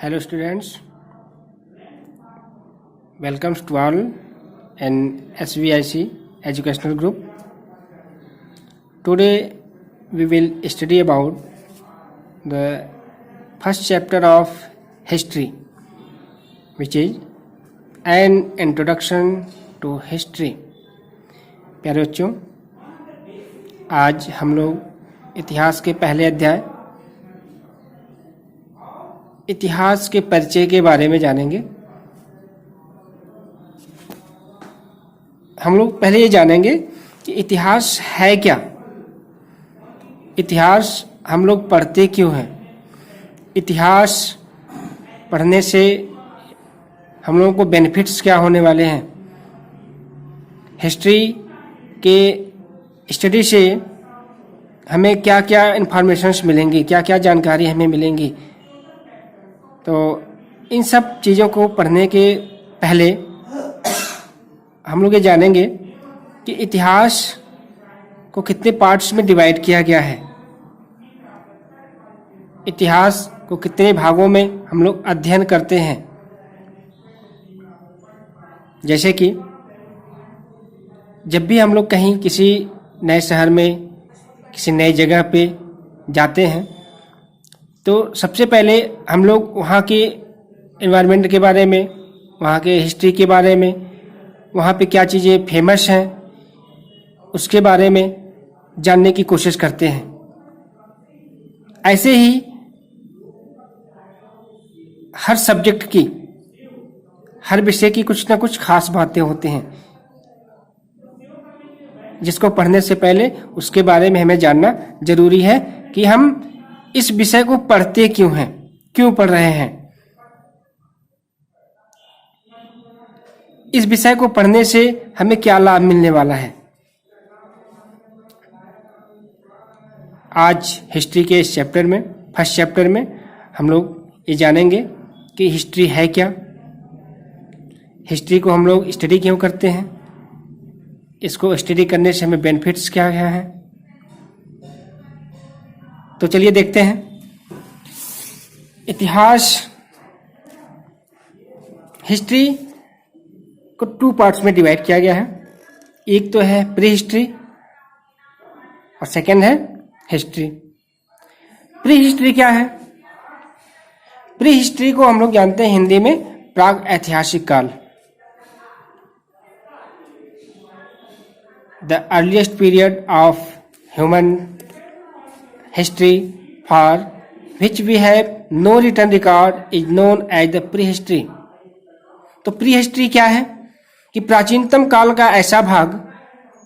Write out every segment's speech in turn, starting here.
Hello students, welcome to all in SVIC educational group. Today we will study about the first chapter of history, which is an introduction to history. प्यारे बच्चों, आज हम लोग इतिहास के पहले अध्याय इतिहास के परिचय के बारे में जानेंगे। हम लोग पहले ये जानेंगे कि इतिहास है क्या, इतिहास हम लोग पढ़ते क्यों हैं, इतिहास पढ़ने से हम लोगों को बेनिफिट्स क्या होने वाले हैं, हिस्ट्री के स्टडी से हमें क्या क्या इन्फॉर्मेशंस मिलेंगी, क्या क्या जानकारी हमें मिलेंगी। तो इन सब चीज़ों को पढ़ने के पहले हम लोग ये जानेंगे कि इतिहास को कितने पार्ट्स में डिवाइड किया गया है, इतिहास को कितने भागों में हम लोग अध्ययन करते हैं। जैसे कि जब भी हम लोग कहीं किसी नए शहर में किसी नई जगह पे जाते हैं तो सबसे पहले हम लोग वहाँ के एनवायरनमेंट के बारे में, वहाँ के हिस्ट्री के बारे में, वहाँ पे क्या चीज़ें फेमस हैं उसके बारे में जानने की कोशिश करते हैं। ऐसे ही हर सब्जेक्ट की, हर विषय की कुछ ना कुछ खास बातें होती हैं जिसको पढ़ने से पहले उसके बारे में हमें जानना जरूरी है कि हम इस विषय को पढ़ते क्यों हैं, क्यों पढ़ रहे हैं। इस विषय को पढ़ने से हमें क्या लाभ मिलने वाला है। आज हिस्ट्री के इस चैप्टर में, फर्स्ट चैप्टर में हम लोग ये जानेंगे कि हिस्ट्री है क्या, हिस्ट्री को हम लोग स्टडी क्यों करते हैं, इसको स्टडी करने से हमें बेनिफिट्स क्या क्या हैं। तो चलिए देखते हैं। इतिहास, हिस्ट्री को 2 पार्ट्स में डिवाइड किया गया है। एक तो है प्री हिस्ट्री और सेकंड है हिस्ट्री। प्री हिस्ट्री क्या है? प्री हिस्ट्री को हम लोग जानते हैं हिंदी में प्राग ऐतिहासिक काल। The earliest period of human history for which we have no written record is known as the prehistory. तो प्री हिस्ट्री क्या है कि प्राचीनतम काल का ऐसा भाग,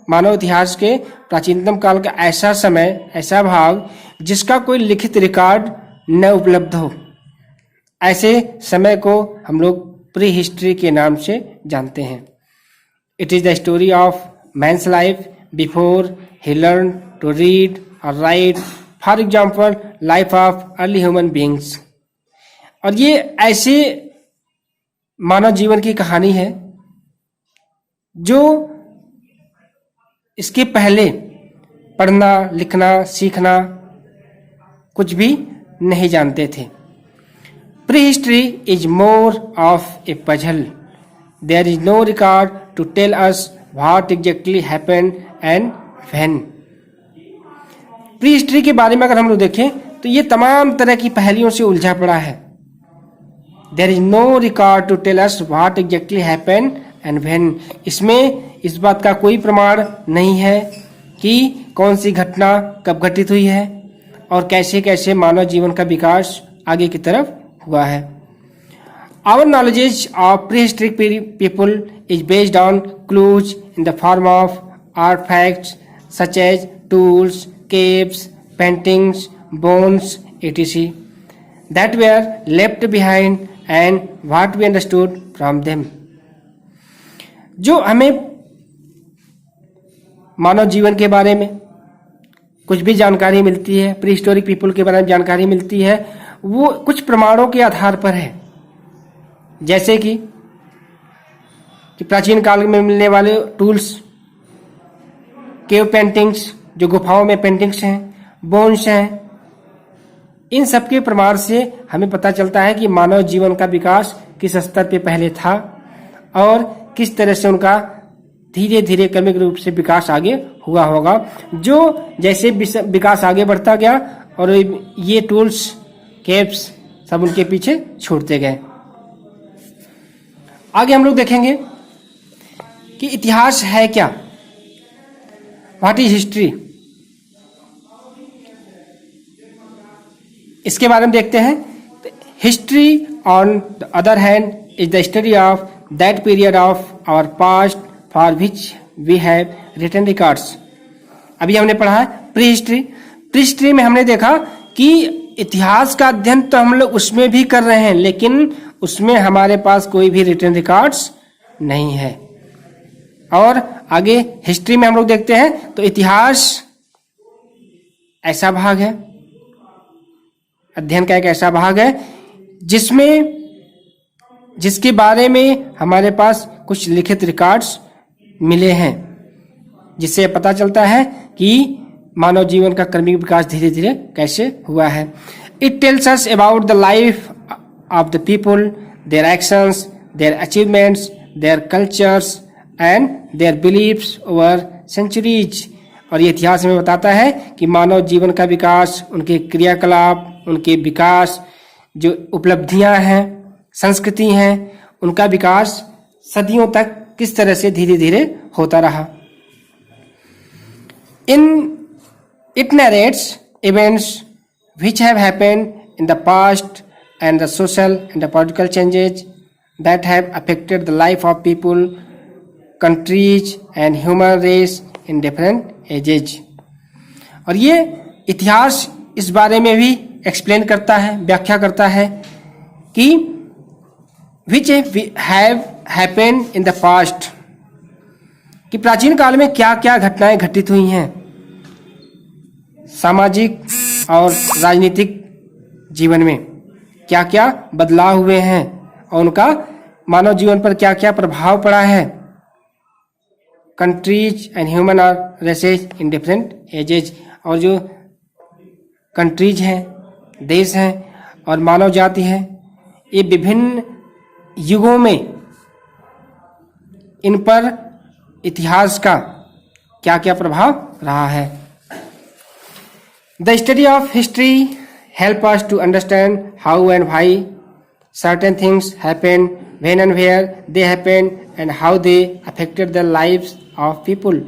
मानव इतिहास के प्राचीनतम काल का ऐसा समय, ऐसा भाग जिसका कोई लिखित रिकॉर्ड न उपलब्ध हो, ऐसे समय को हम लोग प्री हिस्ट्री के नाम से जानते हैं। It is the story of man's life before he learned to read or write, for example life of early human beings। और ये ऐसे मानव जीवन की कहानी है जो इसके पहले पढ़ना, लिखना, सीखना कुछ भी नहीं जानते थे। Prehistory is more of a puzzle. There is no record to tell us what exactly happened and when। Pre history के बारे में अगर हम लोग देखें तो ये तमाम तरह की पहेलियों से उलझा पड़ा है। There is no record to tell us what exactly happened and when। इसमें इस बात का कोई प्रमाण नहीं है कि कौन सी घटना कब घटित हुई है और कैसे कैसे मानव जीवन का विकास आगे की तरफ हुआ है। Our knowledge of prehistoric people is based on clues in the form of artifacts such as tools, caves, paintings, bones, etc. that were left behind and what we understood from them। जो हमें मानव जीवन के बारे में कुछ भी जानकारी मिलती है, प्रीहिस्टोरिक पीपल के बारे में जानकारी मिलती है, वो कुछ प्रमाणों के आधार पर है। जैसे कि प्राचीन काल में मिलने वाले टूल्स, केव पेंटिंग्स जो गुफाओं में पेंटिंग्स हैं, बोन्स हैं, इन सब के प्रमाण से हमें पता चलता है कि मानव जीवन का विकास किस स्तर पे पहले था और किस तरह से उनका धीरे धीरे क्रमिक रूप से विकास आगे हुआ होगा। जो जैसे विकास आगे बढ़ता गया और ये टूल्स केव्स सब उनके पीछे छूटते गए। आगे हम लोग देखेंगे कि इतिहास है क्या, व्हाट इज हिस्ट्री। इसके बारे में देखते हैं। History on the other hand is the study of that period of our past for which we have written records. अभी हमने पढ़ा है प्री हिस्ट्री। प्री हिस्ट्री में हमने देखा कि इतिहास का अध्ययन तो हम लोग उसमें भी कर रहे हैं, लेकिन उसमें हमारे पास कोई भी रिटन रिकॉर्ड्स नहीं है। और आगे हिस्ट्री में हम लोग देखते हैं तो इतिहास ऐसा भाग है, अध्ययन का एक ऐसा भाग है जिसके बारे में हमारे पास कुछ लिखित रिकॉर्ड्स मिले हैं, जिससे पता चलता है कि मानव जीवन का क्रमिक विकास धीरे धीरे कैसे हुआ है। It tells us about the life of the people, their actions, their achievements, their cultures and their beliefs over centuries. और ये इतिहास हमें बताता है कि मानव जीवन का विकास, उनके क्रियाकलाप, उनके विकास, जो उपलब्धियां हैं, संस्कृति हैं, उनका विकास सदियों तक किस तरह से धीरे धीरे होता रहा। It narrates events which have happened in the past and the social and the political changes that have affected the life of people, countries and human race in different ages। और ये इतिहास इस बारे में भी एक्सप्लेन करता है, व्याख्या करता है कि which have happened in the past, कि प्राचीन काल में क्या क्या घटनाएं घटित हुई हैं, सामाजिक और राजनीतिक जीवन में क्या क्या बदलाव हुए हैं और उनका मानव जीवन पर क्या क्या प्रभाव पड़ा है। Countries and human or races in different ages, और जो कंट्रीज हैं, देश हैं और मानव जाति है, ये विभिन्न युगों में इन पर इतिहास का क्या क्या प्रभाव रहा है। The study of history help us to understand how and why certain things happen, when and where they happen, and how they affected the lives of people।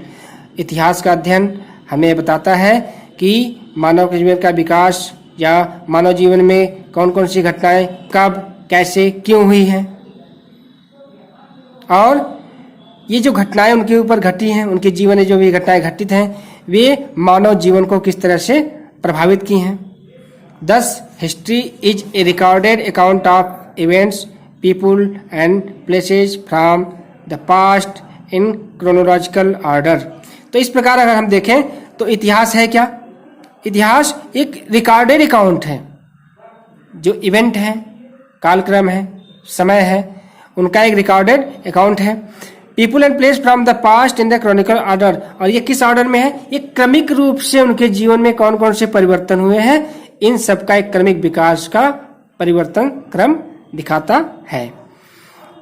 इतिहास का अध्ययन हमें बताता है कि मानव जीवन का विकास या मानव जीवन में कौन कौन सी घटनाएं कब कैसे क्यों हुई हैं, और ये जो घटनाएं उनके ऊपर घटी हैं, उनके जीवन में जो भी घटनाएं घटित हैं, वे मानव जीवन को किस तरह से प्रभावित की हैं। Thus, history is a recorded account of events, people and places from the past in chronological order। तो इस प्रकार अगर हम देखें तो इतिहास है क्या? इतिहास एक रिकॉर्डेड अकाउंट है, जो इवेंट है, कालक्रम है, समय है, उनका एक रिकॉर्डेड अकाउंट है। People and place from the past in the Chronicle order, और ये किस ऑर्डर में है? ये क्रमिक रूप से उनके जीवन में कौन कौन से परिवर्तन हुए हैं, इन सब का एक क्रमिक विकास का परिवर्तन क्रम दिखाता है।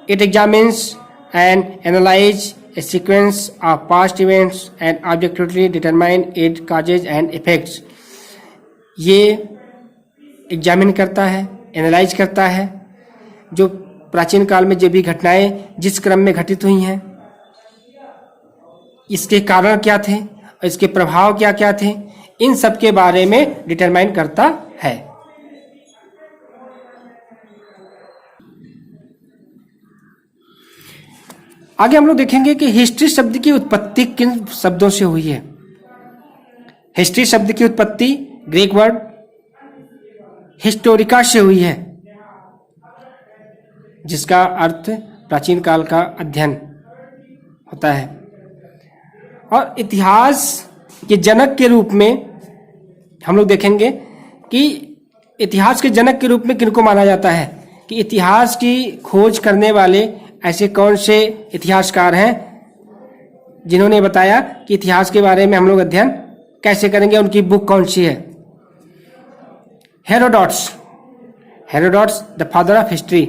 It examines and analyse A sequence of past events and objectively determine it causes and effects. ये एग्जामिन करता है, एनालाइज करता है जो प्राचीन काल में जो भी घटनाएं जिस क्रम में घटित हुई हैं, इसके कारण क्या थे और इसके प्रभाव क्या क्या थे, इन सब के बारे में डिटरमाइन करता है। आगे हम लोग देखेंगे कि हिस्ट्री शब्द की उत्पत्ति किन शब्दों से हुई है। हिस्ट्री शब्द की उत्पत्ति ग्रीक वर्ड हिस्टोरिका से हुई है, जिसका अर्थ प्राचीन काल का अध्ययन होता है। और इतिहास के जनक के रूप में हम लोग देखेंगे कि इतिहास के जनक के रूप में किनको माना जाता है, कि इतिहास की खोज करने वाले ऐसे कौन से इतिहासकार हैं जिन्होंने बताया कि इतिहास के बारे में हम लोग अध्ययन कैसे करेंगे, उनकी बुक कौन सी है। Herodotus, Herodotus the father of history,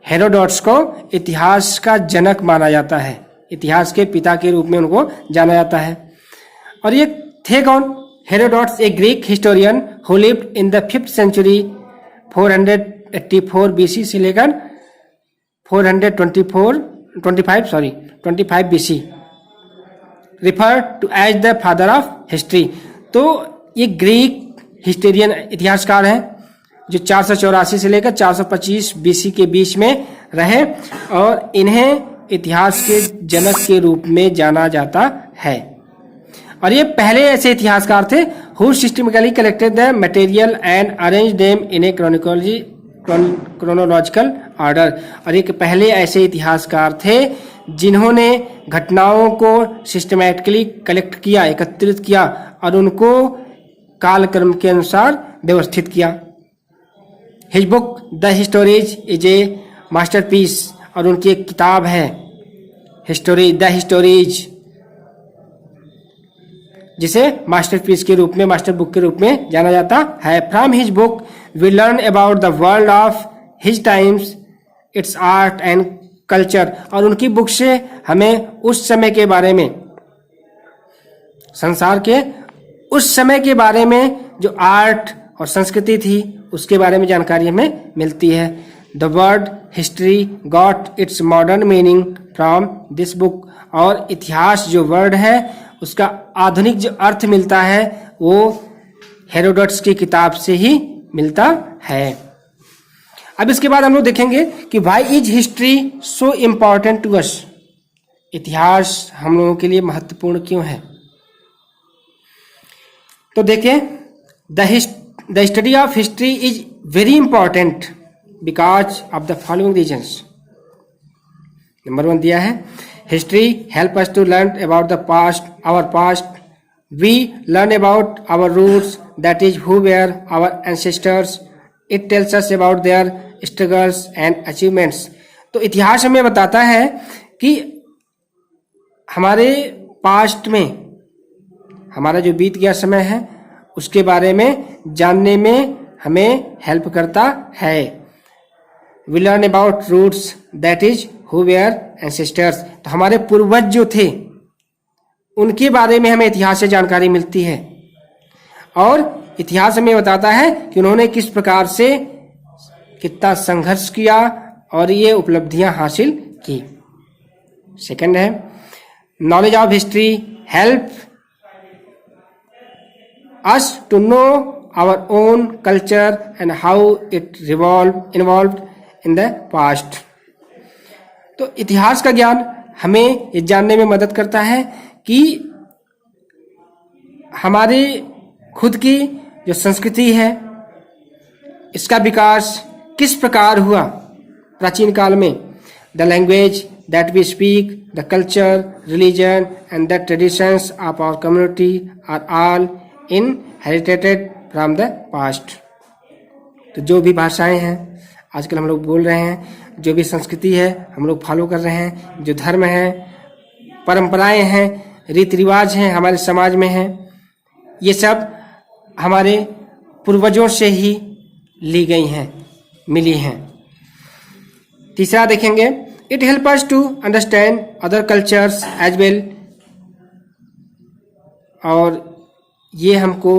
Herodotus को इतिहास का जनक माना जाता है, इतिहास के पिता के रूप में उनको जाना जाता है। और ये थे कौन? Herodotus a Greek historian who lived in the 5th century 484 BC से लेकर 25 BC, referred to as the father of history. तो ये ग्रीक हिस्टोरियन इतिहासकार हैं जो 484 से लेकर 425 बीसी के बीच में रहे और इन्हें इतिहास के जनक के रूप में जाना जाता है। और ये पहले ऐसे इतिहासकार थे who systematically collected the material and arrange them in A chronological order. और एक पहले ऐसे इतिहासकार थे जिन्होंने घटनाओं को सिस्टमैटिकली कलेक्ट किया, एकत्रित किया और उनको कालक्रम के अनुसार व्यवस्थित किया। His book the histories is a masterpiece, और उनकी एक किताब है हिस्टोरी द हिस्टोरीज, जिसे मास्टरपीस के रूप में, मास्टर बुक के रूप में जाना जाता है। From his book we learn about the world of his times, its art and culture. और उनकी बुक से हमें उस समय के बारे में, संसार के उस समय के बारे में जो आर्ट और संस्कृति थी उसके बारे में जानकारी हमें मिलती है। The word history got its modern meaning from this book. और इतिहास जो वर्ड है उसका आधुनिक जो अर्थ मिलता है वो हेरोडोट्स की किताब से ही मिलता है। अब इसके बाद हम लोग देखेंगे कि why is history so important to us. इतिहास हम लोगों के लिए महत्वपूर्ण क्यों है? तो देखिए, the study of history is very important because of the following reasons. Number 1 दिया है, history help us to learn about the past, our past. We learn about our roots, that is who were our ancestors. It tells us about their struggles and achievements. तो इतिहास हमें बताता है कि हमारे past में, हमारा जो बीत गया समय है उसके बारे में जानने में हमें हेल्प करता है। We learn about roots, that is who were ancestors. तो हमारे पूर्वज जो थे उनके बारे में हमें इतिहास से जानकारी मिलती है और इतिहास हमें बताता है कि उन्होंने किस प्रकार से कितना संघर्ष किया और ये उपलब्धियां हासिल की। सेकंड है, knowledge of history help us to know our own culture and how it involved in the past। तो इतिहास का ज्ञान हमें ये जानने में मदद करता है कि हमारी खुद की जो संस्कृति है इसका विकास किस प्रकार हुआ प्राचीन काल में। The language that we speak, the culture, religion and the traditions of our community are all inherited from the past. तो जो भी भाषाएं हैं आजकल हम लोग बोल रहे हैं, जो भी संस्कृति है हम लोग फॉलो कर रहे हैं, जो धर्म है, परंपराएं हैं, रीति रिवाज हैं हमारे समाज में हैं, ये सब हमारे पूर्वजों से ही ली गई हैं, मिली हैं। तीसरा देखेंगे, it help us to understand other cultures as well. और ये हमको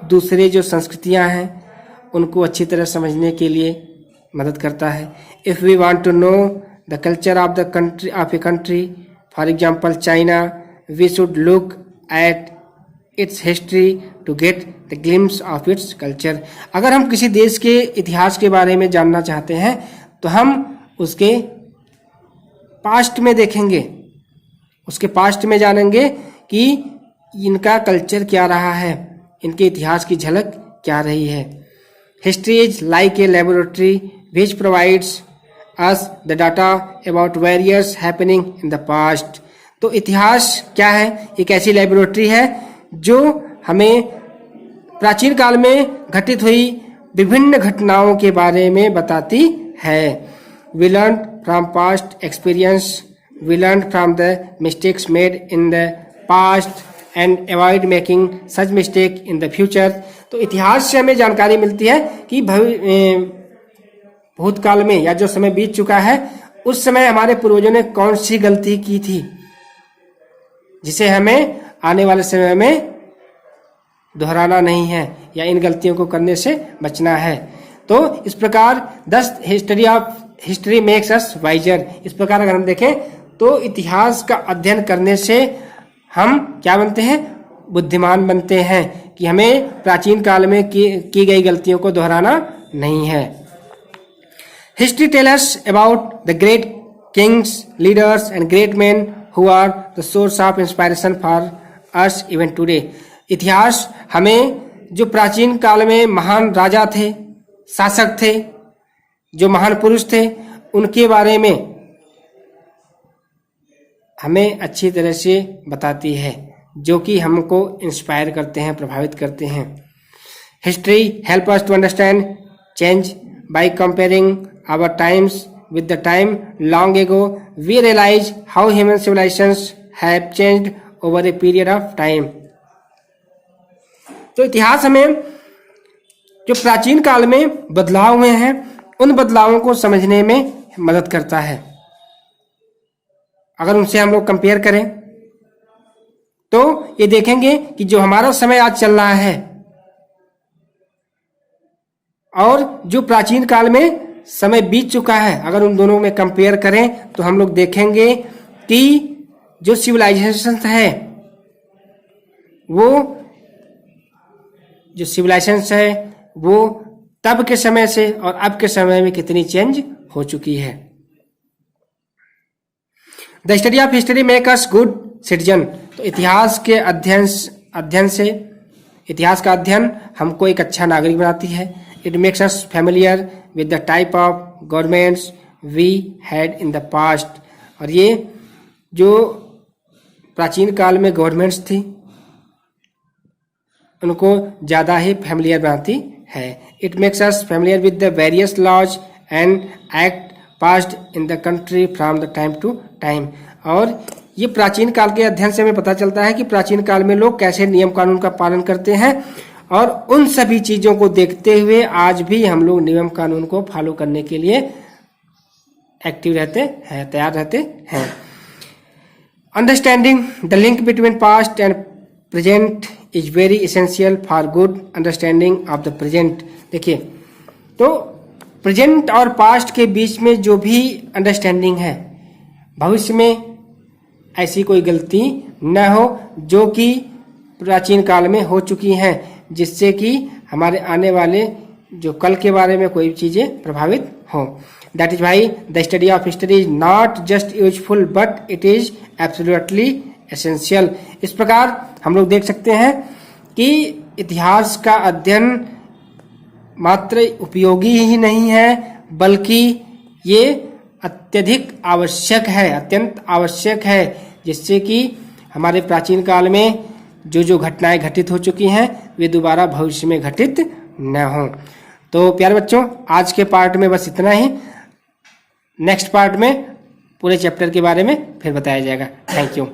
दूसरे जो संस्कृतियां हैं उनको अच्छी तरह समझने के लिए मदद करता है। If we want to know the culture of the country of a country, for example China, we should look at its history to get the glimpse of its culture. अगर हम किसी देश के इतिहास के बारे में जानना चाहते हैं तो हम उसके पास्ट में देखेंगे, उसके पास्ट में जानेंगे कि इनका कल्चर क्या रहा है, इनके इतिहास की झलक क्या रही है। History is like a laboratory which provides us the data about various happening in the past. तो इतिहास क्या है? एक ऐसी लेबोरेटरी है जो हमें प्राचीन काल में घटित हुई विभिन्न घटनाओं के बारे में बताती है। We learn from past experience, we learn from the mistakes made in the past and avoid making such mistake in the future. तो इतिहास से हमें जानकारी मिलती है कि भूतकाल में या जो समय बीत चुका है उस समय हमारे पूर्वजों ने कौन सी गलती की थी जिसे हमें आने वाले समय में दोहराना नहीं है या इन गलतियों को करने से बचना है। तो इस प्रकार 10 हिस्ट्री मेक्स अस वाइजर, इस प्रकार अगर हम देखें तो इतिहास का अध्ययन करने से हम क्या बनते हैं, बुद्धिमान बनते हैं कि हमें प्राचीन काल में की गई गलतियों को दोहराना नहीं है। History tell us about the great kings, leaders and great man who are the source of inspiration for us even today. इतिहास हमें जो प्राचीन काल में महान राजा थे, शासक थे, जो महान पुरुष थे, उनके बारे में हमें अच्छी तरह से बताती है, जो कि हमको इंस्पायर करते हैं, प्रभावित करते हैं। History help us to understand change by comparing our times with the time long ago we realize how human civilizations have changed over a period of time। तो इतिहास हमें जो प्राचीन काल में बदलाव हुए हैं उन बदलावों को समझने में मदद करता है। अगर उनसे हम लोग कंपेयर करें तो ये देखेंगे कि जो हमारा समय आज चल रहा है और जो प्राचीन काल में समय बीत चुका है, अगर उन दोनों में कंपेयर करें तो हम लोग देखेंगे कि जो सिविलाइजेशन है वो तब के समय से और अब के समय में कितनी चेंज हो चुकी है। The study of history make us good citizen. तो इतिहास के अध्ययन से, इतिहास का अध्ययन हमको एक अच्छा नागरिक बनाती है। It makes us familiar with the type of governments we had in the past। और ये जो प्राचीन काल में गवर्नमेंट्स थी उनको ज़्यादा ही फैमिलियर बनाती है। It makes us familiar with the various laws and act passed in the country from the time to time. और ये प्राचीन काल के अध्ययन से हमें पता चलता है कि प्राचीन काल में लोग कैसे नियम कानून का पालन करते हैं और उन सभी चीजों को देखते हुए आज भी हम लोग नियम कानून को फॉलो करने के लिए एक्टिव रहते हैं, तैयार रहते हैं। Understanding the link between past and present is very essential for good understanding of the present. देखिए, तो प्रेजेंट और पास्ट के बीच में जो भी अंडरस्टैंडिंग है, भविष्य में ऐसी कोई गलती न हो जो कि प्राचीन काल में हो चुकी हैं, जिससे कि हमारे आने वाले जो कल के बारे में कोई चीजें प्रभावित हो। That is why the study of history is not just useful but it is absolutely essential. इस प्रकार हम लोग देख सकते हैं कि इतिहास का अध्ययन मात्र उपयोगी ही नहीं है बल्कि ये अत्यधिक आवश्यक है, अत्यंत आवश्यक है, जिससे कि हमारे प्राचीन काल में जो घटनाएं घटित हो चुकी हैं वे दोबारा भविष्य में घटित न हो। तो प्यारे बच्चों, आज के पार्ट में बस इतना ही। नेक्स्ट पार्ट में पूरे चैप्टर के बारे में फिर बताया जाएगा। Thank you.